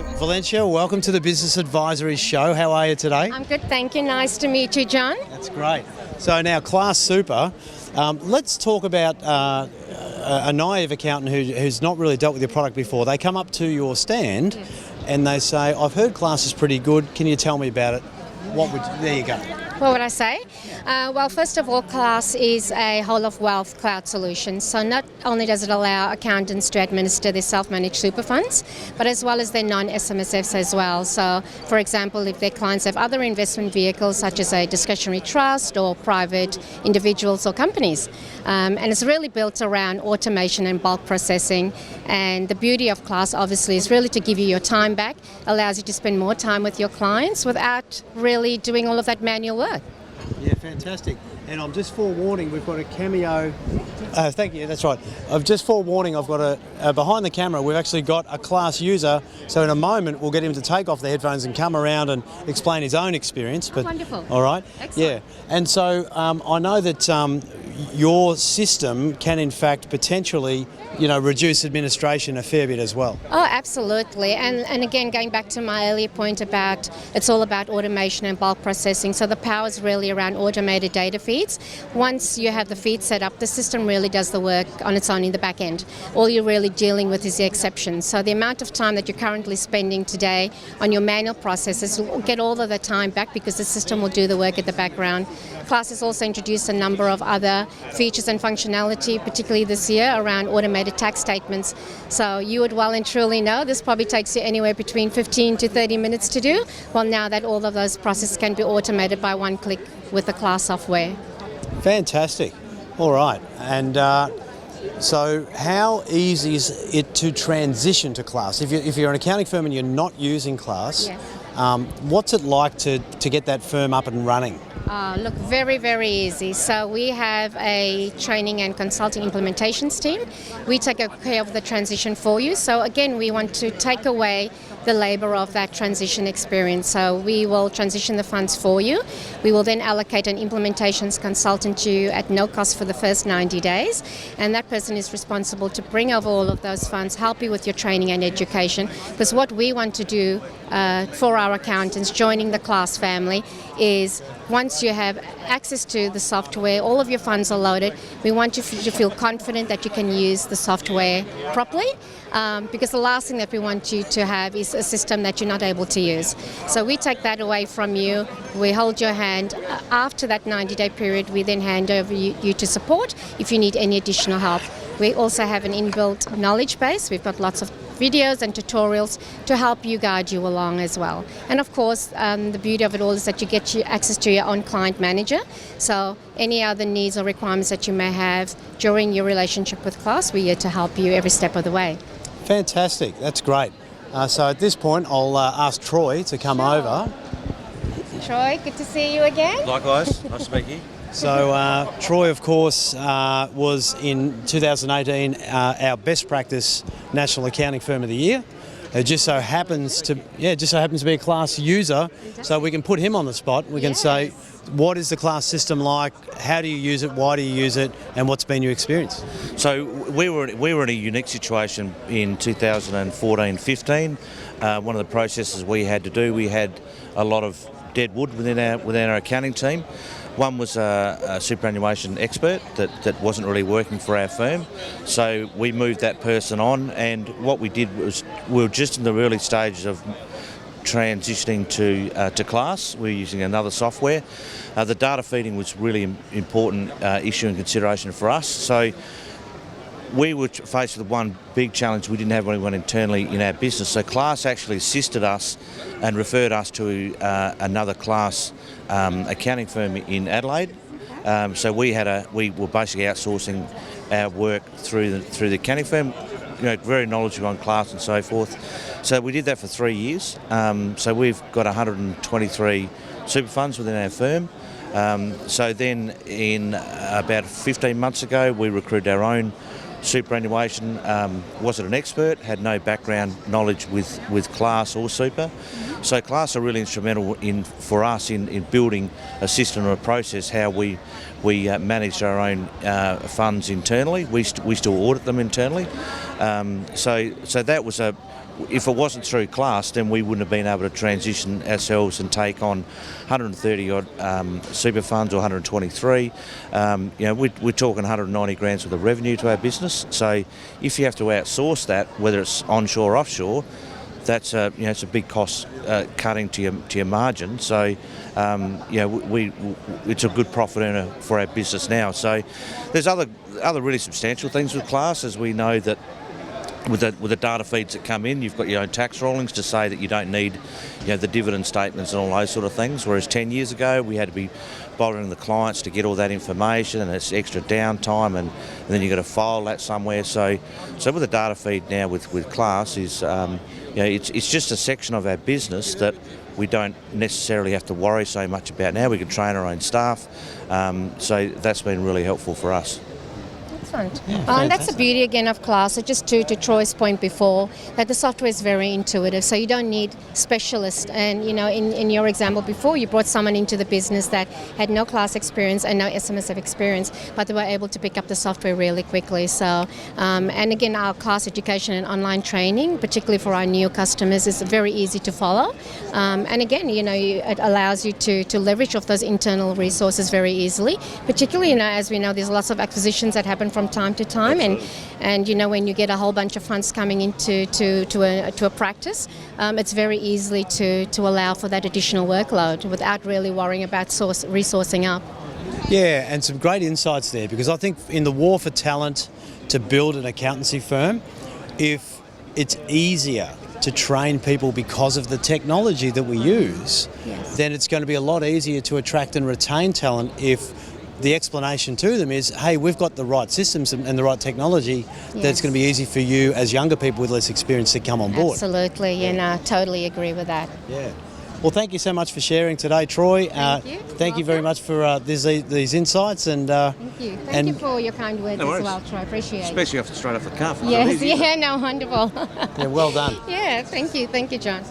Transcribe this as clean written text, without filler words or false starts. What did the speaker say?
So, Valencia, welcome to the Business Advisory Show. How are you today? I'm good, thank you. Nice to meet you, John. That's great. So now, Class Super, let's talk about a naive accountant who's not really dealt with your product before. They come up to your stand and they say, I've heard Class is pretty good. Can you tell me about it? There you go. What would I say? Well, first of all, Class is a whole-of-wealth cloud solution. So not only does it allow accountants to administer their self-managed super funds, but as well as their non-SMSFs as well. So, for example, if their clients have other investment vehicles, such as a discretionary trust or private individuals or companies. And it's really built around automation and bulk processing. And the beauty of Class, obviously, is really to give you your time back, allows you to spend more time with your clients without really doing all of that manual work. Yeah, fantastic. And I'm just forewarning, we've got a cameo. Thank you, that's right. I'm just forewarning, I've got behind the camera, we've actually got a Class user. So in a moment, we'll get him to take off the headphones and come around and explain his own experience. But, wonderful. All right. Excellent. Yeah. And so I know that your system can, in fact, potentially, reduce administration a fair bit as well. Oh, absolutely. And again, going back to my earlier point about it's all about automation and bulk processing. So the power is really around automated data feeds. Once you have the feed set up, the system really does the work on its own in the back end. All you're really dealing with is the exceptions. So the amount of time that you're currently spending today on your manual processes will get all of the time back because the system will do the work at the background. Class has also introduced a number of other features and functionality, particularly this year, around automated tax statements. So you would well and truly know this probably takes you anywhere between 15 to 30 minutes to do. Well, now that all of those processes can be automated by one click with the Class software. Fantastic. All right. And so how easy is it to transition to Class? If you're an accounting firm and you're not using Class, Yes. What's it like to get that firm up and running? Look, very, very easy. So we have a training and consulting implementations team. We take care of the transition for you. So again, we want to take away the labour of that transition experience. So we will transition the funds for you. We will then allocate an implementations consultant to you at no cost for the first 90 days. And that person is responsible to bring over all of those funds, help you with your training and education. Because what we want to do for our accountants joining the Class family is once you have access to the software, all of your funds are loaded, we want you to feel confident that you can use the software properly. Because the last thing that we want you to have is a system that you're not able to use. So we take that away from you, we hold your hand. After that 90-day period, we then hand over you to support if you need any additional help. We also have an inbuilt knowledge base. We've got lots of videos and tutorials to help you guide you along as well. And of course, the beauty of it all is that you get access to your own client manager. So any other needs or requirements that you may have during your relationship with Class, we're here to help you every step of the way. Fantastic, that's great. So at this point, I'll ask Troy to come over. Troy, good to see you again. Likewise, nice to meet you. So Troy, of course, was in 2018 our best practice national accounting firm of the year. It just so happens to be a Class user. Fantastic. So we can put him on the spot. We can say, what is the Class system like? How do you use it? Why do you use it? And what's been your experience? So we were in a unique situation in 2014-15. One of the processes we had to do, we had a lot of dead wood within our accounting team. One was a superannuation expert that wasn't really working for our firm, so we moved that person on, and what we did was we were just in the early stages of transitioning to Class. We were using another software. The data feeding was really important issue and consideration for us, so we were faced with one big challenge. We didn't have anyone internally in our business, so Class actually assisted us and referred us to another Class accounting firm in Adelaide. So we were basically outsourcing our work through the accounting firm, very knowledgeable on Class and so forth. So we did that for 3 years. So we've got 123 super funds within our firm. So then in about 15 months ago, we recruited our own superannuation, wasn't an expert, had no background knowledge with class or super. So class are really instrumental for us in building a system or a process how we manage our own funds internally. We still audit them internally. So that was if it wasn't through class, then we wouldn't have been able to transition ourselves and take on 130 odd super funds or 123. We're talking 190 grand's worth of revenue to our business. So if you have to outsource that, whether it's onshore or offshore, that's it's a big cost cutting to your margin. So it's a good profit earner for our business now. So there's other really substantial things with class, as we know that with the data feeds that come in, you've got your own tax rollings to say that you don't need the dividend statements and all those sort of things. Whereas 10 years ago we had to be bothering the clients to get all that information, and it's extra downtime, and then you've got to file that somewhere. So with the data feed now with class is it's just a section of our business that we don't necessarily have to worry so much about now. We can train our own staff, so that's been really helpful for us. Excellent. And that's the beauty again of class. So just to Troy's point before, that the software is very intuitive, so you don't need specialists. And in your example before, you brought someone into the business that had no class experience and no SMSF experience, but they were able to pick up the software really quickly. So and again, our class education and online training, particularly for our new customers, is very easy to follow. And again, it allows you to leverage off those internal resources very easily. Particularly, as we know, there's lots of acquisitions that happen from time to time, and when you get a whole bunch of funds coming into a practice, it's very easily to allow for that additional workload without really worrying about resourcing up. Yeah, and some great insights there, because I think in the war for talent to build an accountancy firm, if it's easier to train people because of the technology that we use, yes, then it's going to be a lot easier to attract and retain talent if the explanation to them is, hey, we've got the right systems and the right technology, yes, that's going to be easy for you as younger people with less experience to come on board. Absolutely, and I totally agree with that. Yeah. Well, thank you so much for sharing today, Troy. Thank you. Thank you very much for these insights. And thank you. Thank you for your kind words as well, Troy. Appreciate it. Especially straight off the cuff. Yes, yeah, no, wonderful. Yeah, well done. Yeah, thank you, John.